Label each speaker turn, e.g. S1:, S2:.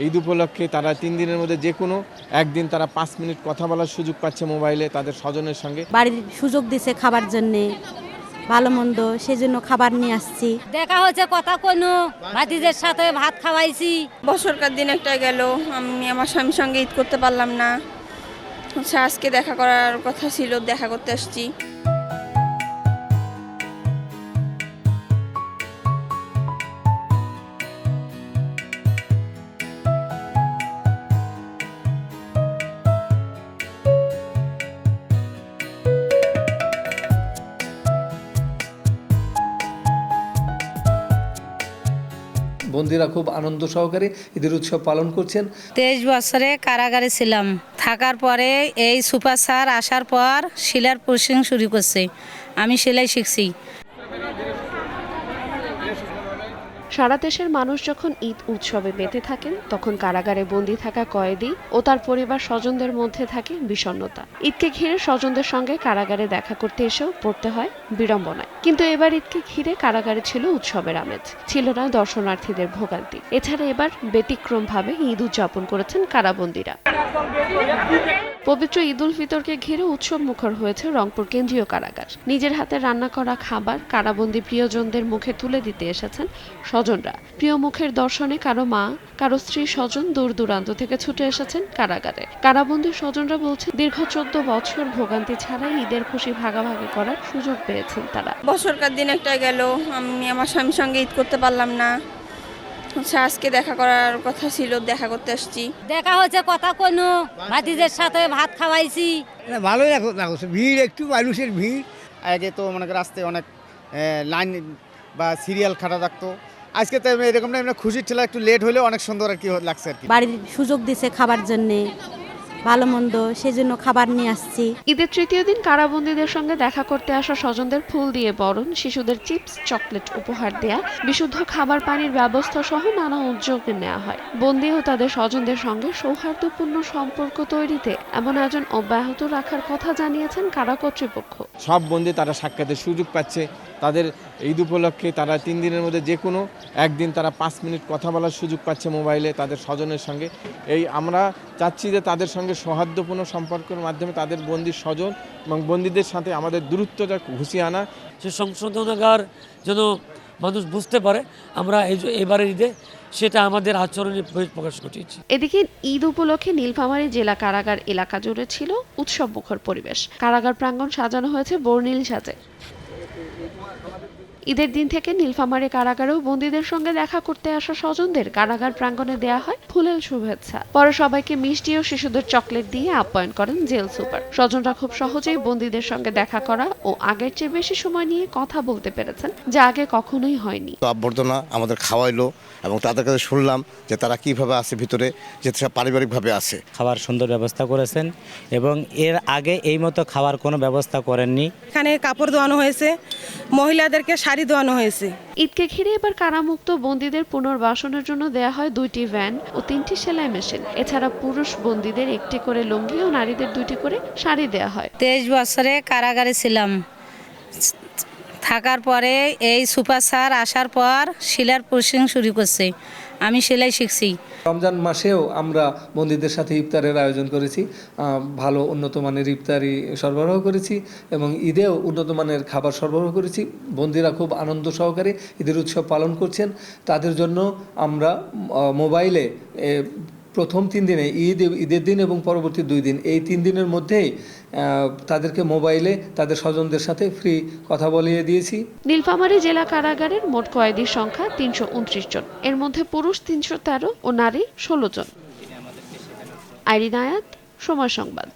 S1: ঈদ উপলক্ষে তারা 3 দিনের মধ্যে যে কোনো একদিন তারা 5 মিনিট কথা বলার সুযোগ পাচ্ছে মোবাইলে তাদের স্বজনের সঙ্গে।
S2: বাড়ির সুযোগ দিছে খাবার জন্যে, ভালো মন্দ সেজন্য খাবার নিয়ে আসছি।
S3: দেখা হচ্ছে কথা কোনো ভাতিজের সাথে ভাত খাওয়াইছি।
S4: বছরকার দিন একটা গেল, আমি আমার স্বামীর সঙ্গে ঈদ করতে পারলাম না। আজকে দেখা করার কথা ছিল, দেখা করতে আসছি।
S5: বন্দীরা খুব আনন্দ সহকারে ঈদের উৎসব পালন করছেন।
S3: 23 বছরে কারাগারে ছিলাম, থাকার পরে এই সুপার স্যার আসার পর সেলাইয়ের প্রশিক্ষণ শুরু করছে। আমি সেলাই শিখছি।
S6: সারা দেশের মানুষ যখন ঈদ উৎসবে মেতে থাকেন, তখন কারাগারে বন্দী থাকা কয়েদি ও তার পরিবার স্বজনদের মধ্যে থাকে বিষণ্ণতা। ঈদকে ঘিরে স্বজনদের সঙ্গে কারাগারে দেখা করতে এসেও পড়তে হয় বিড়ম্বনায়। কিন্তু এবার ঈদকে ঘিরে কারাগারে ছিল উৎসবের আমেজ, ছিল না দর্শনার্থীদের ভোগান্তি। এছাড়া এবার ব্যতিক্রমভাবে ঈদ উদযাপন করেছেন কারাবন্দীরা। পবিত্র ঈদ উল ফিতরকে ঘিরে উৎসব মুখর হয়েছে রংপুর কেন্দ্রীয় কারাগার। নিজের হাতে রান্না করা খাবার কারাবন্দী প্রিয়জনদের মুখে তুলে দিতে এসেছেন স্বজনরা। প্রিয় মুখের দর্শনে কারো মা, কারো স্ত্রী স্বজন দূর দূরান্ত থেকে ছুটে এসেছেন কারাগারে। কারাবন্দী স্বজনরা বলছেন, দীর্ঘ 14 বছর ভোগান্তি ছাড়াই ঈদের খুশি ভাগাভাগি করার সুযোগ পেয়েছেন তারা।
S4: বছরকার দিন একটা গেল, আমি আমার স্বামীর সঙ্গে ঈদ করতে পারলাম না। আজকে দেখা করার কথা ছিল, দেখা করতে আসছি।
S3: দেখা হচ্ছে কথা কোনো ভাতিজের সাথে ভাত খাওয়াইছি।
S7: ভালোই লাগছে, ভিড় একটু মানুষের ভিড়। আগে তো মনে করেন রাস্তায় অনেক লাইন বা সিরিয়াল খাটা থাকতো, আজকে তো এরকম না, খুশির ঠেলা একটু লেট হলেও অনেক সুন্দর আর কি লাগছে আর কি।
S2: বাড়ির সুযোগ দিছে খাবার জন্যে, ভালো মন্দ সেজন্য খাবার নিয়ে আসছি।
S6: ঈদের তৃতীয় দিন কারাবন্দীদের সঙ্গে দেখা করতে আসা স্বজনদের ফুল দিয়ে বরণ, শিশুদের চিপস চকলেট উপহার দেয়া, বিশুদ্ধ খাবার পানির ব্যবস্থা সহ নানা উদ্যোগ নেওয়া হয়। বন্দী ও তাদের স্বজনদের সঙ্গে সৌহার্দ্যপূর্ণ সম্পর্ক তৈরিতে এমন আয়োজন অব্যাহত রাখার কথা জানিয়েছেন কারা কর্তৃপক্ষ।
S1: সব বন্দী তারা সাক্ষাতের সুযোগ পাচ্ছে, তাদের ঈদ উপলক্ষে তারা 3 দিনের মধ্যে যে কোনো একদিন তারা 5 মিনিট কথা বলার সুযোগ পাচ্ছে মোবাইলে তাদের স্বজনের সঙ্গে। আমরা চাচ্ছি যে তাদের সঙ্গে সৌহার্দ্যপূর্ণ সম্পর্কের মাধ্যমে তাদের বন্দির স্বজন এবং বন্দীদের সাথে আমাদের দূরত্বটা ঘুষিয়ে আনা।
S8: সে সংশোধনাগার যেন মানুষ বুঝতে পারে আমরা এবারের ঈদে সেটা আমাদের আচরণে প্রকাশ ঘটিয়েছি।
S6: এদিকে ঈদ উপলক্ষে নীলফামারী জেলা কারাগার এলাকা জুড়ে ছিল উৎসব মুখর পরিবেশ। কারাগার প্রাঙ্গণ সাজানো হয়েছে বর্ণিল সাজে। ঈদের দিন থেকে নীলফামারী কারাগারেও বন্দীদের সঙ্গে দেখা করতে আসা স্বজনদের কারাগার প্রাঙ্গণে দেয়া হয় ফুলেল শুভেচ্ছা। পরে সবাইকে মিষ্টি ও শিশুদের চকলেট দিয়ে আপ্যায়ন করেন জেল সুপার। স্বজনরা খুব সহজেই বন্দীদের সঙ্গে দেখা করা ও আগের চেয়ে বেশি সময় নিয়ে কথা বলতে পেরেছেন, যা আগে কখনোই হয়নি।
S9: অভ্যর্থনা আমাদের খাওয়াইলো এবং তাদের কাছে শুনলাম যে তারা কিভাবে আছে ভিতরে, যে পারিবারিকভাবে আছে।
S10: খাবার সুন্দর ব্যবস্থা করেছেন এবং এর আগে এই মতো খাবার কোনো ব্যবস্থা করেননি।
S11: এখানে কাপড় ধোয়ানো হয়েছে, মহিলাদেরকে শাড়ি ধোয়ানো হয়েছে।
S6: ঈদকে ঘিরে এবার কারামুক্ত বন্দীদের পুনর্বাসনের জন্য দেয়া হয় 2টি ভ্যান ও 3টি সেলাই মেশিন। এছাড়া পুরুষ বন্দীদের 1টি করে লুঙ্গি ও নারীদের 2টি করে শাড়ি দেয়া হয়।
S3: 23 বছরে কারাগারে ছিলাম, থাকার পরে এই সুপার স্যার আসার পর সেলাইয়ের প্রশিক্ষণ শুরু করছে। আমি সেলাই শিখছি।
S5: রমজান মাসেও আমরা বন্দীদের সাথে ইফতারের আয়োজন করেছি, ভালো উন্নত মানের ইফতারি সরবরাহ করেছি এবং ঈদেও উন্নত মানের খাবার সরবরাহ করেছি। বন্দীরা খুব আনন্দ সহকারে ঈদের উৎসব পালন করছেন। তাদের জন্য আমরা মোবাইলে প্রথম 3 দিনে ঈদের দিন এবং পরবর্তী 2 দিন, এই 3 দিনের মধ্যেই তাদেরকে মোবাইলে তাদের স্বজনদের সাথে ফ্রি কথা বলিয়ে দিয়েছি।
S6: নীলফামারী জেলা কারাগারের মোট কয়েদির সংখ্যা 329 জন। এর মধ্যে পুরুষ 313 ও নারী 16 জন। আইরিন আয়াত, সময় সংবাদ।